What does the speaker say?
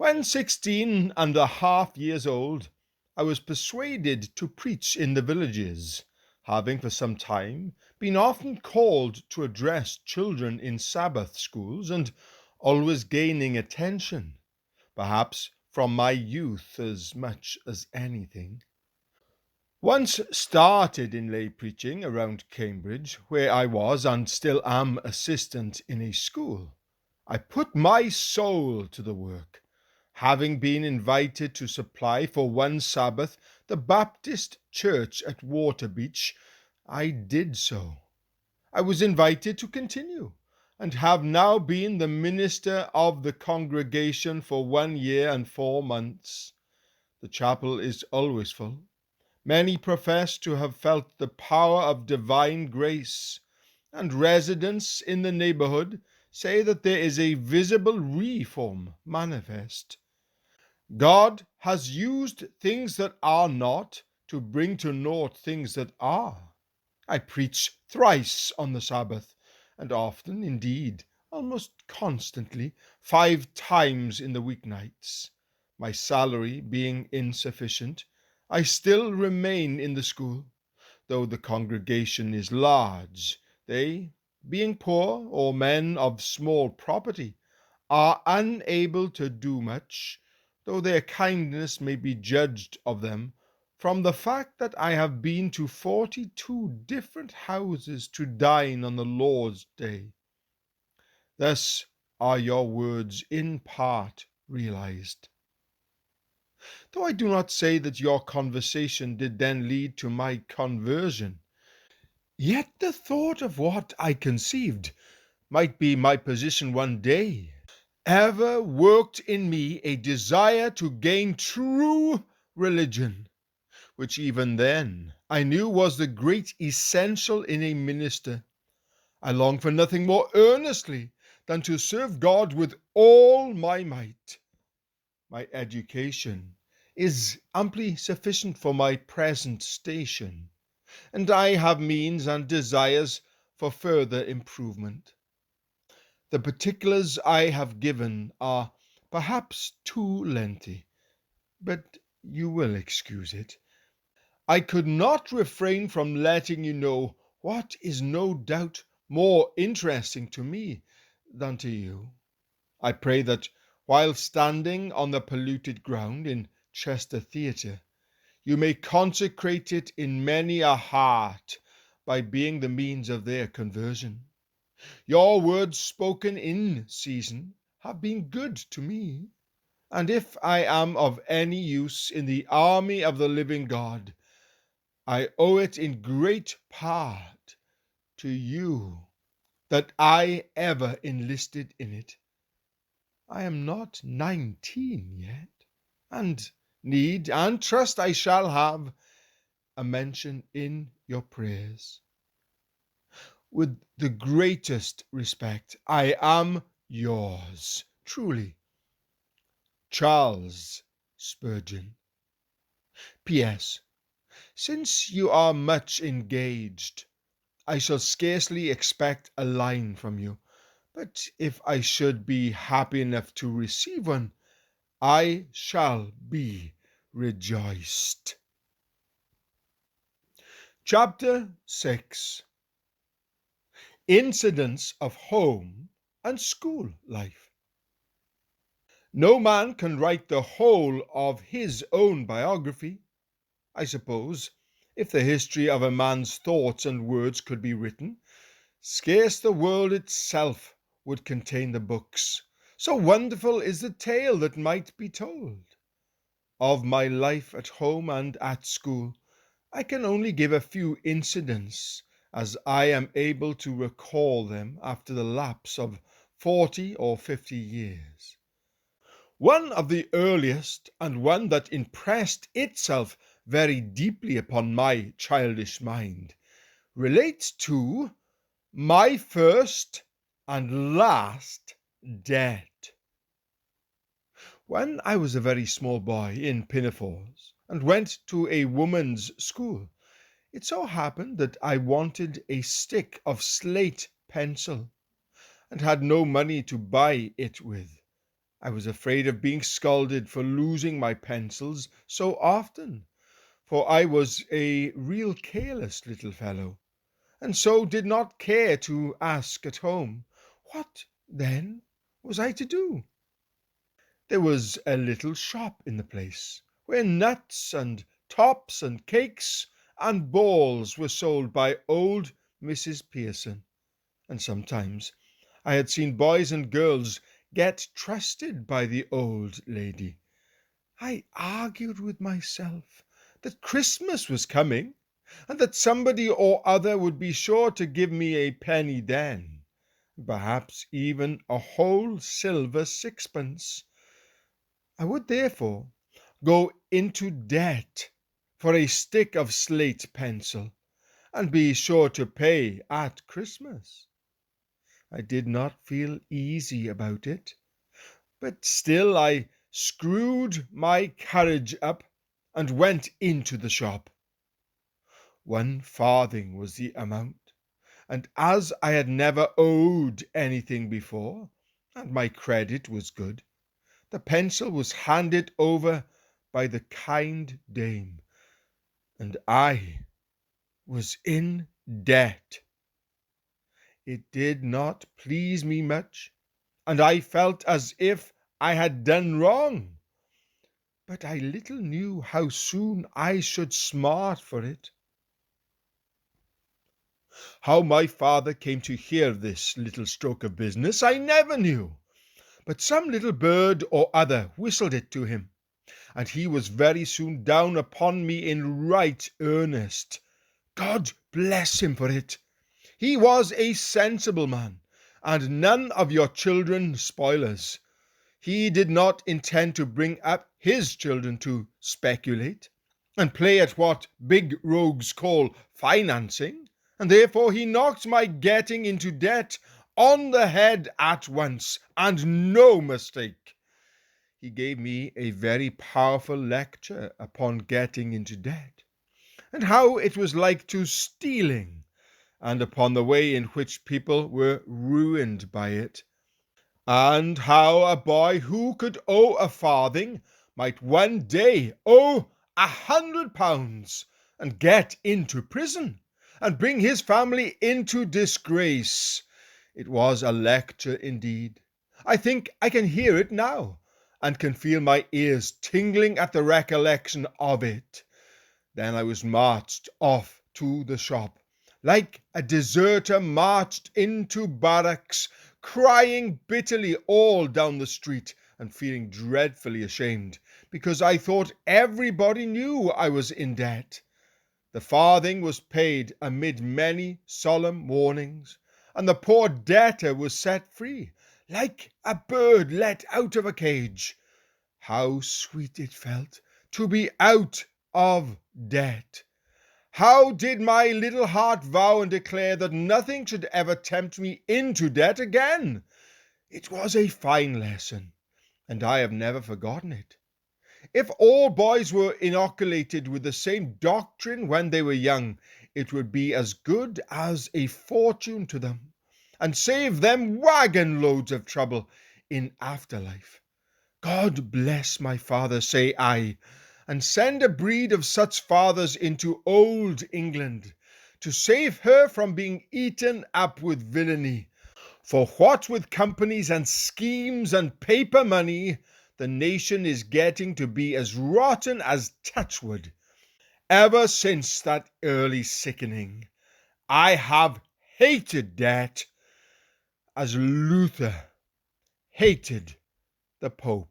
When 16.5 years old, I was persuaded to preach in the villages, having for some time been often called to address children in Sabbath schools, and always gaining attention, perhaps from my youth as much as anything. Once started in lay preaching around Cambridge, where I was and still am assistant in a school, I put my soul to the work. Having been invited to supply for one Sabbath the Baptist church at Waterbeach, I did so. I was invited to continue, and have now been the minister of the congregation for 1 year and 4 months. The chapel is always full. Many profess to have felt the power of divine grace, and residents in the neighborhood say that there is a visible reform manifest. God has used things that are not to bring to naught things that are. I preach thrice on the Sabbath, and often, indeed, almost constantly, 5 times in the weeknights. My salary being insufficient, I still remain in the school, though the congregation is large. They, being poor or men of small property, are unable to do much, though their kindness may be judged of them from the fact that I have been to 42 different houses to dine on the Lord's Day. Thus are your words in part realized. Though I do not say that your conversation did then lead to my conversion, yet the thought of what I conceived might be my position one day ever worked in me a desire to gain true religion, which even then I knew was the great essential in a minister. I long for nothing more earnestly than to serve God with all my might. My education is amply sufficient for my present station, and I have means and desires for further improvement. The particulars I have given are perhaps too lengthy, but you will excuse it. I could not refrain from letting you know what is no doubt more interesting to me than to you. I pray that while standing on the polluted ground in Chester Theatre, you may consecrate it in many a heart by being the means of their conversion. Your words spoken in season have been good to me, and if I am of any use in the army of the living God, I owe it in great part to you that I ever enlisted in it. I am not 19 yet, and need and trust I shall have a mention in your prayers. With the greatest respect, I am yours, truly, Charles Spurgeon. P.S. Since you are much engaged, I shall scarcely expect a line from you, but if I should be happy enough to receive one, I shall be rejoiced. Chapter 6. Incidents of Home and School Life. No man can write the whole of his own biography. I suppose, if the history of a man's thoughts and words could be written, scarce the world itself would contain the books, so wonderful is the tale that might be told. Of my life at home and at school, I can only give a few incidents, as I am able to recall them after the lapse of 40 or 50 years. One of the earliest, and one that impressed itself very deeply upon my childish mind, relates to my first and last debt. When I was a very small boy in pinafores, and went to a woman's school, it so happened that I wanted a stick of slate pencil, and had no money to buy it with. I was afraid of being scolded for losing my pencils so often, for I was a real careless little fellow, and so did not care to ask at home. What, then, was I to do? There was a little shop in the place, where nuts and tops and cakes and balls were sold by old Mrs. Pearson, and sometimes I had seen boys and girls get trusted by the old lady. I argued with myself that Christmas was coming, and that somebody or other would be sure to give me a penny then, perhaps even a whole silver sixpence. I would therefore go into debt for a stick of slate pencil, and be sure to pay at Christmas. I did not feel easy about it, but still I screwed my courage up and went into the shop. 1 farthing was the amount, and as I had never owed anything before, and my credit was good, the pencil was handed over by the kind dame, and I was in debt. It did not please me much, and I felt as if I had done wrong. But I little knew how soon I should smart for it. How my father came to hear this little stroke of business I never knew, but some little bird or other whistled it to him, and he was very soon down upon me in right earnest. God bless him for it. He was a sensible man, and none of your children spoilers. He did not intend to bring up his children to speculate and play at what big rogues call financing, and therefore he knocked my getting into debt on the head at once, and no mistake. He gave me a very powerful lecture upon getting into debt, and how it was like to stealing, and upon the way in which people were ruined by it, and how a boy who could owe a farthing might one day owe £100, and get into prison, and bring his family into disgrace. It was a lecture indeed. I think I can hear it now, and can feel my ears tingling at the recollection of it. Then I was marched off to the shop, like a deserter marched into barracks, crying bitterly all down the street, and feeling dreadfully ashamed, because I thought everybody knew I was in debt. The farthing was paid amid many solemn warnings, and the poor debtor was set free, like a bird let out of a cage. How sweet it felt to be out of debt! How did my little heart vow and declare that nothing should ever tempt me into debt again! It was a fine lesson, and I have never forgotten it. If all boys were inoculated with the same doctrine when they were young, it would be as good as a fortune to them, and save them wagon loads of trouble in afterlife. God bless my father, say I, and send a breed of such fathers into old England, to save her from being eaten up with villainy. For what with companies and schemes and paper money, the nation is getting to be as rotten as touchwood. Ever since that early sickening, I have hated debt, as Luther hated the Pope.